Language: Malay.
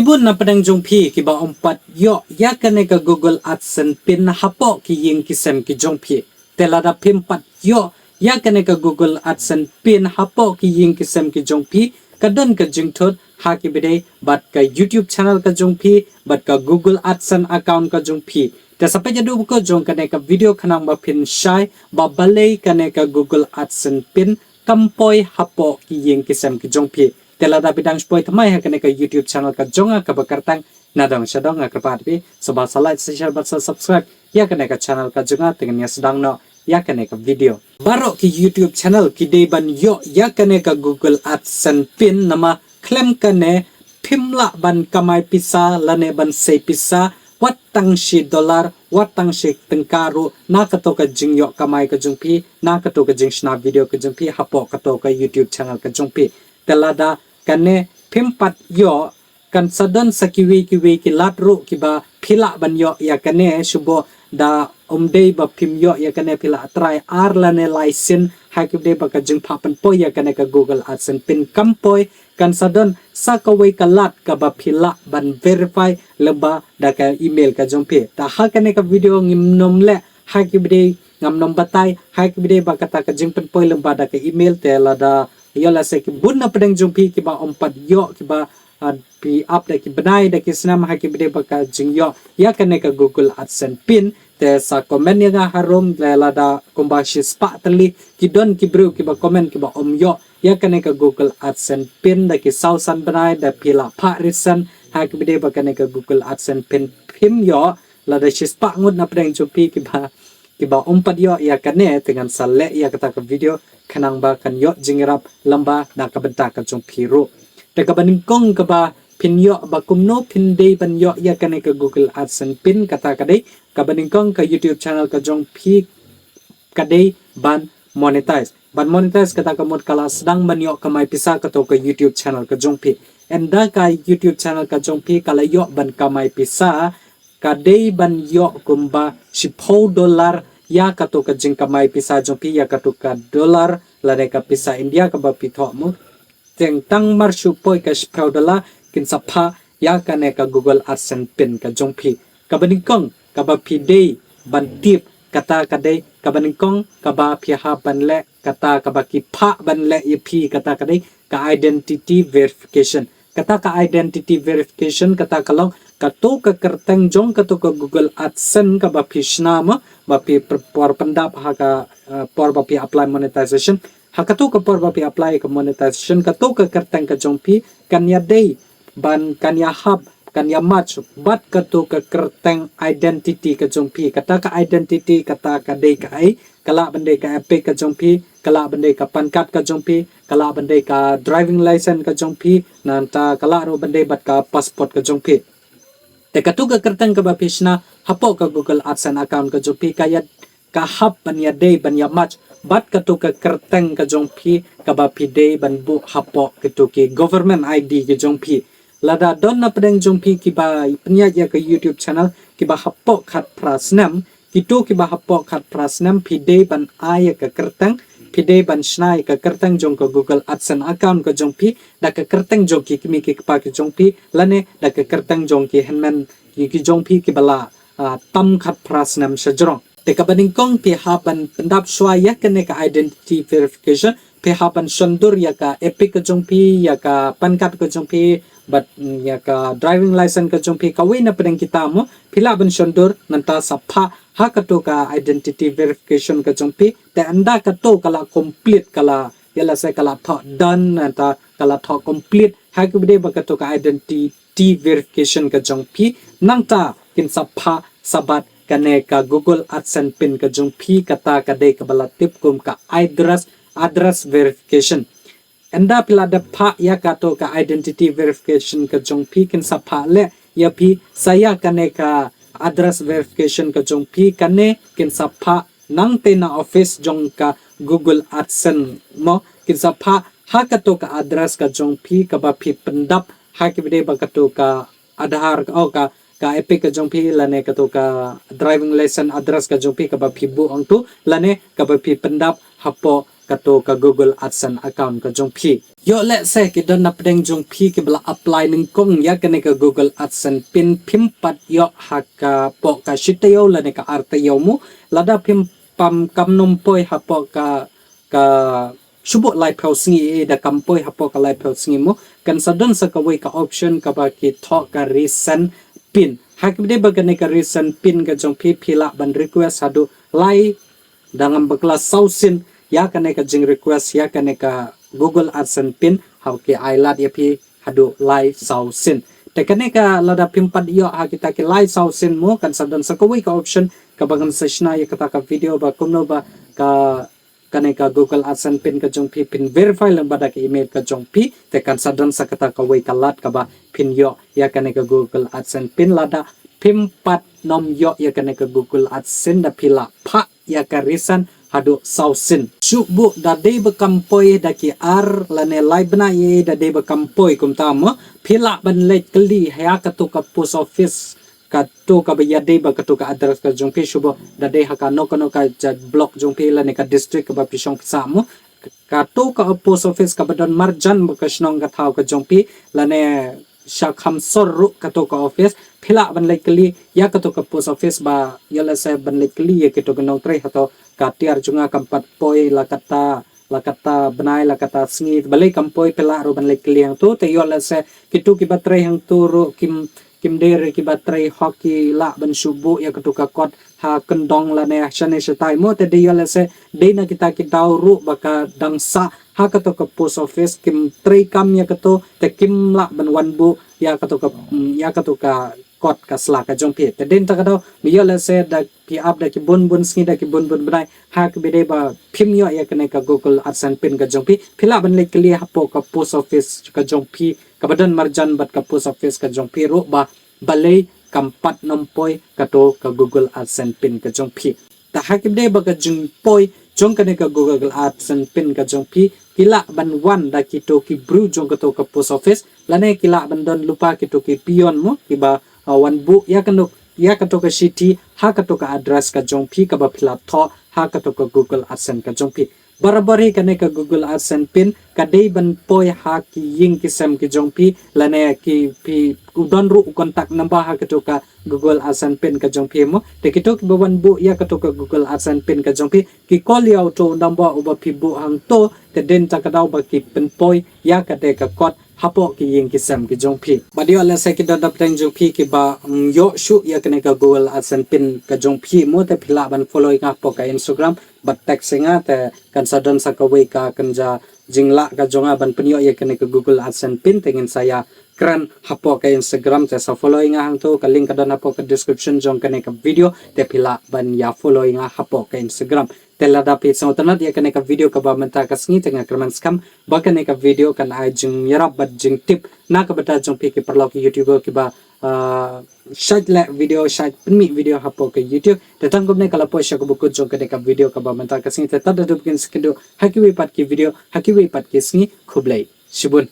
Kibun na padang jongpi kiba ompat yo ya kane ka Google AdSense pin na hapo ki ying kisem ki jongpi telada pimpat yo ya kane ka Google AdSense pin hapo ki ying kisem ki jongpi kadon ka jingthot ha ki bide bat ka YouTube channel ka jongpi bat ka Google AdSense account ka jongpi ta sampai jadu ko jong kane ka video khanang ba pin shai ba balei kane ka Google AdSense pin kampoi hapo ki ying kisem ki jongpi telada bidang spoi thamai ha kane ka YouTube channel ka jonga ka bakartang nadang sadong ka patpi soba like share bat subscribe ya kane ka channel ka jonga dengan ya sedang no ya kane ka video baro ki YouTube channel ki de ban yo ya kane ka Google AdSense pin nama claim kane pimla ban kamai pisa lane ban sei pisa watang shi dollar watang shi tengkaru na kato ka jingyo kamai ka jungpi na kato ka jingshna video ka jungpi hapo kato ka YouTube channel ka jungpi telada kane pimpat yo kan sadon sakiwi ki latru kiba phila ban yo ya kane subo da omdei ba pim yo ya kane phila try ar lane license hakibde ba ka jing phapan po ya kane ka Google AdSense pin kampoi kan sadon sakawai ka lat ka ba phila ban verify leba da ka email ka jongpe ta ha kane ka video ngimnom le hakibde ngamnom batai hakibde ba kata ka jing pen poi leba da ka email te la da yola se ki bunna pedang jumpi ki ba ompat yo ki ba pi up da ki benai da ki snam ha ki bide baka jing yo ya kane ka Google AdSense pin te sa komen ya ga harum la da komba shi spa tali ki don ki bru ki ba komen ki ba om yo ya kane ka Google AdSense pin da ki sausan benai da pila pha risan ha ki bide baka ne ka Google AdSense pin pim yo la da shi spa ngut na pedang jumpi ki ba ompat yo ya kane dengan sale ya kata ka video kanang ba kan yo jingrap lamba na kabenta ka jong piro te ka baning kong ka ba pin yo ba kumno pin dei ban yo ya kane ka Google AdSense pin kata ka dei ka baning kong ka YouTube channel ka jong pi ka dei ban monetize kata ka mod kala sedang ban yo ka mai pisa ka to ka YouTube channel ka jong pi enda ka YouTube channel ka jong pi kala yo ban ka mai pisa ka dei ban yo kumba $10 ya kato ka jing kamay pisa jongpi ya kato ka dollar lare ka pisa India ka ba pitho mo teng tang marshu poi ka $10 kin sapha ya kane ka Google AdSense pin ka jongpi ka baningkong ka ba pidei ban tip kata ka dei ka baningkong ka ba phiha ban le kata ka ba ki pha ban le pi kata ka dei ka identity verification kata ka identity verification kata kalong kato ka kerteng jong kato ka Google AdSense ka ba pishna ma ba pi por pendap ha ka por ba pi apply monetization ha kato ka por ba pi apply ka monetization kato ka kerteng ka jong pi kan ya dei ban kan ya hub kan ya match bat kato ka kerteng identity ka jong pi kata ka identity kata ka dei ka ai kala bande ka epic ka jong pi kala bande ka pan card ka jong pi kala bande ka driving license ka jong pi nanta kala ro bande bat ka passport ka jong pi te katuga kertang ka ba pishna hapo ka Google AdSense account ka jong pi kaya ka hub ban ya day ban ya match bat katuga kertang ka jong pi ka ba pi day ban bu hapo katuki government ID ka jong pi lada don na pedang jong pi ki ba penya ya ka YouTube channel ki ba hapo khat prasnam kitu ki ba hapo khat prasnam pi day ban ay ka kertang pide ban snai ka kertang jong ka Google AdSense account ka jong pi da ka kertang jong ki kimi ki pa ki jong pi lane da ka kertang jong ki henman ki jong pi ki bala tam khat prasnam sajrong te ka baning kong pi hapan pendap shwa ya kane ka identity verification pi hapan sondur ya ka epic ka jong pi ya ka pan card ka jong pi but ya ka driving license ka jong pi ka wina pedang kita mo pila ban sondur nanta sapha ha kato ka identity verification ka jongpi te anda kato kala complete kala yala se kala tho done anta kala tho complete ha kubde ba kato ka identity verification ka jongpi nangta kin sapha sabat kane ka Google AdSense pin ka jongpi kata ka de ka bala tip kum ka address verification anda pila da pha ya kato ka identity verification ka jongpi kin sapha le ya pi saya kane ka address verification ka jong pi kane kin sapha nang te na office jong ka Google AdSense mo kin sapha ha ka to ka address ka jong pi ka ba pi pendap ha ki bide ba ka to ka Aadhaar ka epic ka jong pi lane ka to ka driving license address ka jong pi ka ba pi bu ang tu lane ka ba pi pendap hapo kato ka Google AdSense account ka jong phi yo let's say ki don na pedeng jong phi ki bala apply ning kong ya ka ne ka Google AdSense pin phimpat yo haka po ka shitayo la ne ka artayo mo lada phim pam kamnom poi hapo ka subot lai phau singi da kampoi hapo ka lai phau singi mo kan sadon sa ka way ka option ka ba ki tho ka recent pin hakbide ba ka ne ka recent pin ka jong phi phila ban request hadu lai dangam bakla sausin ya ka ne ka jing request ya ka ne ka Google AdSense pin how ki ailat ya phi hadu lai sausin te ka ne ka lada pimpat yo ha kita ki lai sausin mo kan sadon sa ka way ka option ka bangan sa shna ya kata ka video ba kumno ba ka kaneka Google AdSense pin ka jong phi pin verify lang bada ka email ka jong phi te kan sadon sa kata ka way kalat ka ba pin yo ya kaneka Google AdSense pin lada pimpat nom yo ya kaneka Google AdSense da pila pha ya ka reason hadu sausin subu da dei bekampoi da ki ar lane live na ye da dei bekampoi kum tama pila ban lek kli ya ka to ka post office kato ka baya dei ba kato ka address ka jong phi subo da dei haka no ka block jong phi lane ka district ka ba pisong sa mo kato ka post office ka badon marjan ba ka snong ka thau ka jong phi lane shakham sorru kato ka office phila ban lekli ya kato ka post office ba yala sa ban lekli ya kato ka nong tre hato ka tiar junga kampat poi la kata benai la kata sngit balai kampoi phila ro ban lekli yang tu te yala sa kitu ki batrai yang turu kim dere ki batrai hoki la ban subu ya kato ka kot ha kendong la ne shane shatai mo te de yala sa de na kita ki dauru baka dangsa ha kato ka post office kim tray kam ya kato te kim la ban wanbu ya kato ka kot ka sla ka jong phi te den ta ka do mi yo la se da ki up da ki bun sni da ki bun banai ha ka be de ba phim yo ya kane ka Google AdSense pin ka jong phi phila ban le kli ha po ka post office ka jong phi ka badan marjan bat ka post office ka jong phi ro ba balai kampat nompoi kato ka Google AdSense pin ka jong phi ta ha ki de ba ka jong poi jong kane ka Google AdSense pin ka jong phi kila ban wan da kito ki bru jong kato ka post office lane kila ban don lupa kito ki pion mo kiba wan bu ya kato ka city ha kato ka address ka jong phi ka ba phila tho ha kato ka Google AdSense ka jong phi barabari kane ka Google AdSense pin ka dei ban poi ha ki ying ki sem ki jong phi lane ki pi udon ru contact number ha kato ka Google AdSense pin ka jong phi mo te kito ki bawan bu ya kato ka Google AdSense pin ka jong phi ki call ya auto number uba phi bu hang to te den ta ka daw ba ki pen poi ya ka te ka kot hapo ki ying ki sem ki jong phi badio la se ki da teng jong phi ki ba yo shu ya kane ka Google AdSense pin ka jong phi mo te phila ban follow nga po ka Instagram bat tag singa te kan sadon sa ka way ka kanja jingla ka jonga ban penyo ya kane ka Google AdSense pin tengin saya kran hapo ka Instagram te sa follow nga hang to ka link ka don hapo ka description jong kane ka video te phila ban ya follow nga hapo ka Instagram tela dapat sa utanat ya kane ka video ka ba menta ka sngi tengah kerman skam ba kane ka video kan ai jing yarap bat jing tip na ka bata jong phi ki perlo ki YouTube ki ba short la video short penmi video hapo ke YouTube tetang gumne kala po sya ko buku jong kane ka video ka ba menta ka sngi te tada dubkin skindo hakiwi pat ki video hakiwi pat ki sngi khublai shibun